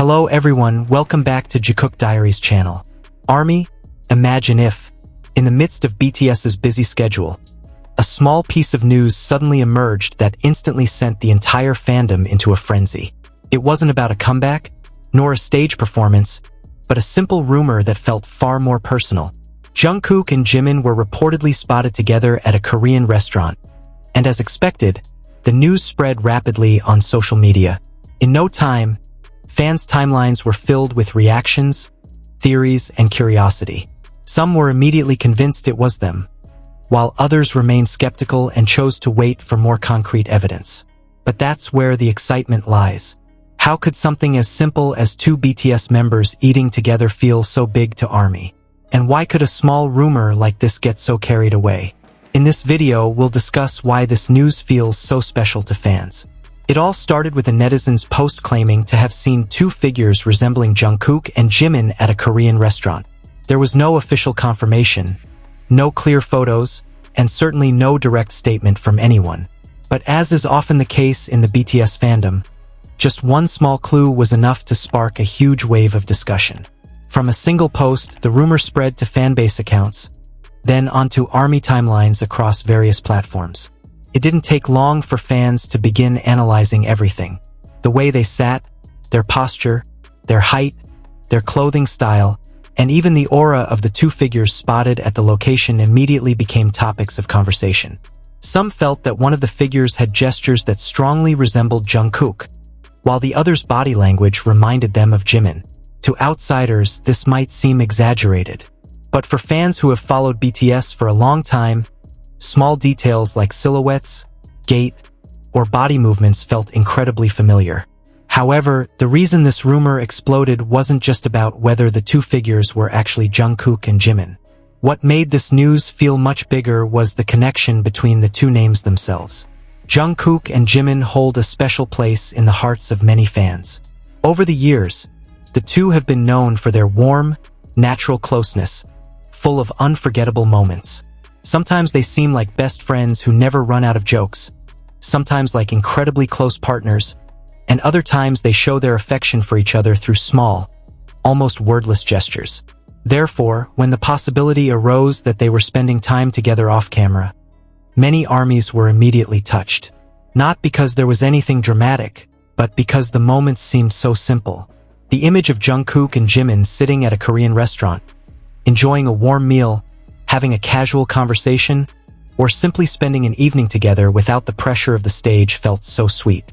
Hello everyone, welcome back to Jikook Diaries channel. ARMY, imagine if, in the midst of BTS's busy schedule, a small piece of news suddenly emerged that instantly sent the entire fandom into a frenzy. It wasn't about a comeback, nor a stage performance, but a simple rumor that felt far more personal. Jungkook and Jimin were reportedly spotted together at a Korean restaurant, and as expected, the news spread rapidly on social media. In no time, fans' timelines were filled with reactions, theories, and curiosity. Some were immediately convinced it was them, while others remained skeptical and chose to wait for more concrete evidence. But that's where the excitement lies. How could something as simple as two BTS members eating together feel so big to ARMY? And why could a small rumor like this get so carried away? In this video, we'll discuss why this news feels so special to fans. It all started with a netizen's post claiming to have seen two figures resembling Jungkook and Jimin at a Korean restaurant. There was no official confirmation, no clear photos, and certainly no direct statement from anyone. But as is often the case in the BTS fandom, just one small clue was enough to spark a huge wave of discussion. From a single post, the rumor spread to fanbase accounts, then onto ARMY timelines across various platforms. It didn't take long for fans to begin analyzing everything. The way they sat, their posture, their height, their clothing style, and even the aura of the two figures spotted at the location immediately became topics of conversation. Some felt that one of the figures had gestures that strongly resembled Jungkook, while the other's body language reminded them of Jimin. To outsiders, this might seem exaggerated, but for fans who have followed BTS for a long time, small details like silhouettes, gait, or body movements felt incredibly familiar. However, the reason this rumor exploded wasn't just about whether the two figures were actually Jungkook and Jimin. What made this news feel much bigger was the connection between the two names themselves. Jungkook and Jimin hold a special place in the hearts of many fans. Over the years, the two have been known for their warm, natural closeness, full of unforgettable moments. Sometimes they seem like best friends who never run out of jokes, sometimes like incredibly close partners, and other times they show their affection for each other through small, almost wordless gestures. Therefore, when the possibility arose that they were spending time together off-camera, many ARMYs were immediately touched. Not because there was anything dramatic, but because the moments seemed so simple. The image of Jungkook and Jimin sitting at a Korean restaurant, enjoying a warm meal, having a casual conversation, or simply spending an evening together without the pressure of the stage felt so sweet.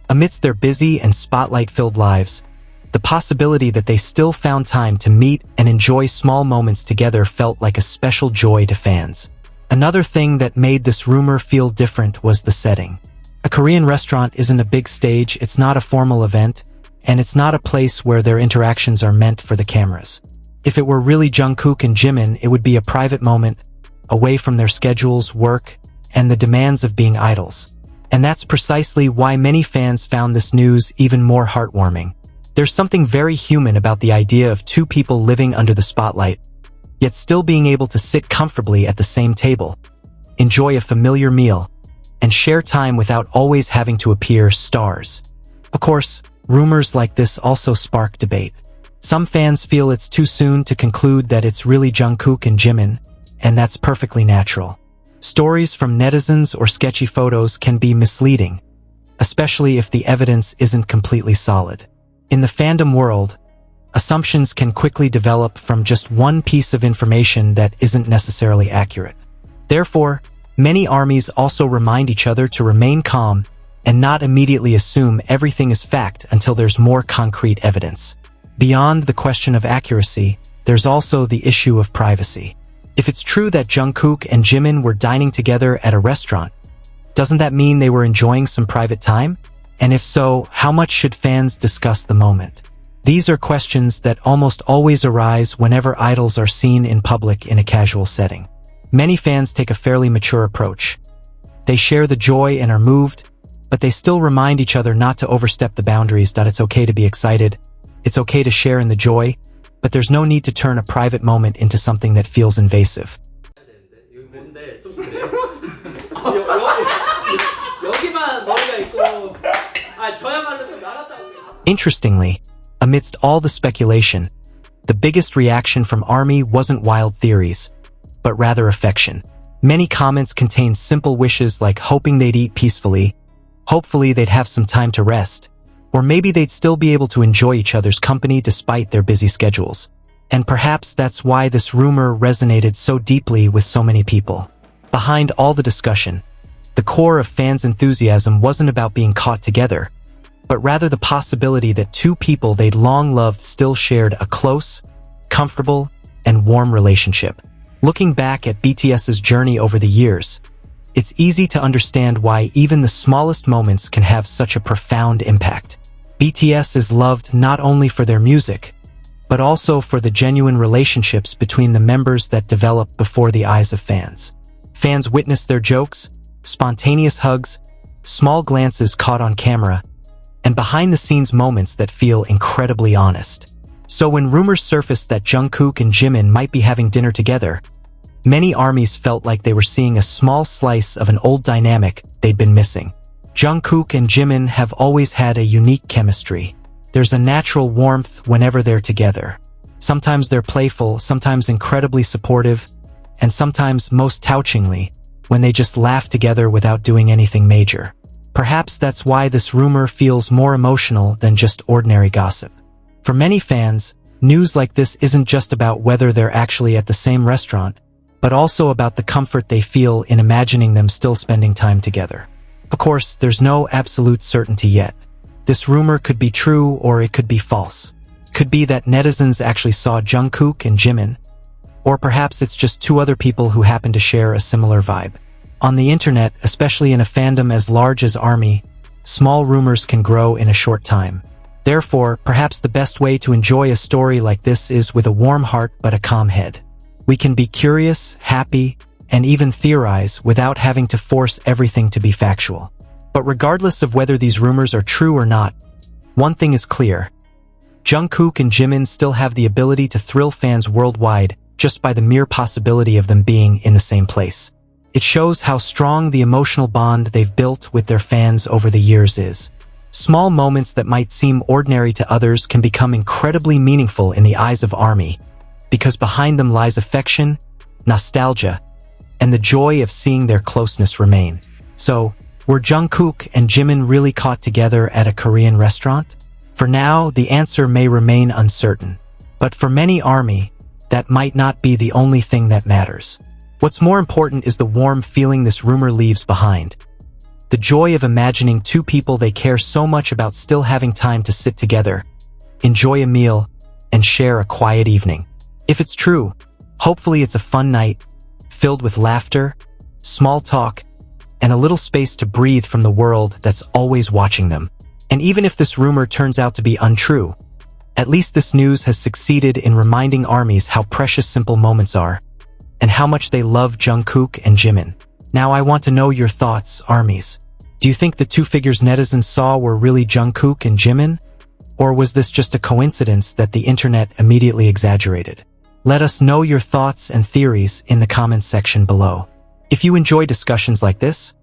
Amidst their busy and spotlight-filled lives, the possibility that they still found time to meet and enjoy small moments together felt like a special joy to fans. Another thing that made this rumor feel different was the setting. A Korean restaurant isn't a big stage, it's not a formal event, and it's not a place where their interactions are meant for the cameras. If it were really Jungkook and Jimin, it would be a private moment, away from their schedules, work, and the demands of being idols. And that's precisely why many fans found this news even more heartwarming. There's something very human about the idea of two people living under the spotlight, yet still being able to sit comfortably at the same table, enjoy a familiar meal, and share time without always having to appear stars. Of course, rumors like this also spark debate. Some fans feel it's too soon to conclude that it's really Jungkook and Jimin, and that's perfectly natural. Stories from netizens or sketchy photos can be misleading, especially if the evidence isn't completely solid. In the fandom world, assumptions can quickly develop from just one piece of information that isn't necessarily accurate. Therefore, many ARMYs also remind each other to remain calm and not immediately assume everything is fact until there's more concrete evidence. Beyond the question of accuracy, there's also the issue of privacy. If it's true that Jungkook and Jimin were dining together at a restaurant, doesn't that mean they were enjoying some private time? And if so, how much should fans discuss the moment? These are questions that almost always arise whenever idols are seen in public in a casual setting. Many fans take a fairly mature approach. They share the joy and are moved, but they still remind each other not to overstep the boundaries, that it's okay to be excited, it's okay to share in the joy, but there's no need to turn a private moment into something that feels invasive. Interestingly, Amidst all the speculation, the biggest reaction from ARMY wasn't wild theories, but rather affection. Many comments contained simple wishes like hoping they'd eat peacefully, hopefully they'd have some time to rest, or maybe they'd still be able to enjoy each other's company despite their busy schedules. And perhaps that's why this rumor resonated so deeply with so many people. Behind all the discussion, the core of fans' enthusiasm wasn't about being caught together, but rather the possibility that two people they'd long loved still shared a close, comfortable, and warm relationship. Looking back at BTS's journey over the years, it's easy to understand why even the smallest moments can have such a profound impact. BTS is loved not only for their music, but also for the genuine relationships between the members that develop before the eyes of fans. Fans witness their jokes, spontaneous hugs, small glances caught on camera, and behind-the-scenes moments that feel incredibly honest. So when rumors surfaced that Jungkook and Jimin might be having dinner together, many ARMYs felt like they were seeing a small slice of an old dynamic they'd been missing. Jungkook and Jimin have always had a unique chemistry. There's a natural warmth whenever they're together. Sometimes they're playful, sometimes incredibly supportive, and sometimes, most touchingly, when they just laugh together without doing anything major. Perhaps that's why this rumor feels more emotional than just ordinary gossip. For many fans, news like this isn't just about whether they're actually at the same restaurant, but also about the comfort they feel in imagining them still spending time together. Of course, there's no absolute certainty yet. This rumor could be true or it could be false. Could be that netizens actually saw Jungkook and Jimin, or perhaps it's just two other people who happen to share a similar vibe. On the internet, especially in a fandom as large as ARMY, small rumors can grow in a short time. Therefore, perhaps the best way to enjoy a story like this is with a warm heart but a calm head. We can be curious, happy, and even theorize without having to force everything to be factual. But regardless of whether these rumors are true or not, one thing is clear. Jungkook and Jimin still have the ability to thrill fans worldwide just by the mere possibility of them being in the same place. It shows how strong the emotional bond they've built with their fans over the years is. Small moments that might seem ordinary to others can become incredibly meaningful in the eyes of ARMY, because behind them lies affection, nostalgia, and the joy of seeing their closeness remain. So, were Jungkook and Jimin really caught together at a Korean restaurant? For now, the answer may remain uncertain. But for many ARMY, that might not be the only thing that matters. What's more important is the warm feeling this rumor leaves behind. The joy of imagining two people they care so much about still having time to sit together, enjoy a meal, and share a quiet evening. If it's true, hopefully it's a fun night, filled with laughter, small talk, and a little space to breathe from the world that's always watching them. And even if this rumor turns out to be untrue, at least this news has succeeded in reminding ARMYs how precious simple moments are, and how much they love Jungkook and Jimin. Now I want to know your thoughts, ARMYs. Do you think the two figures netizens saw were really Jungkook and Jimin? Or was this just a coincidence that the internet immediately exaggerated? Let us know your thoughts and theories in the comments section below. If you enjoy discussions like this,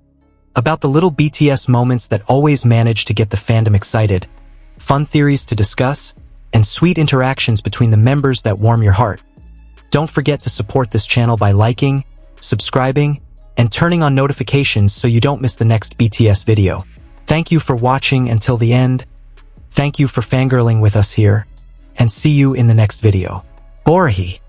about the little BTS moments that always manage to get the fandom excited, fun theories to discuss, and sweet interactions between the members that warm your heart, don't forget to support this channel by liking, subscribing, and turning on notifications so you don't miss the next BTS video. Thank you for watching until the end. Thank you for fangirling with us here, and see you in the next video. Borahae.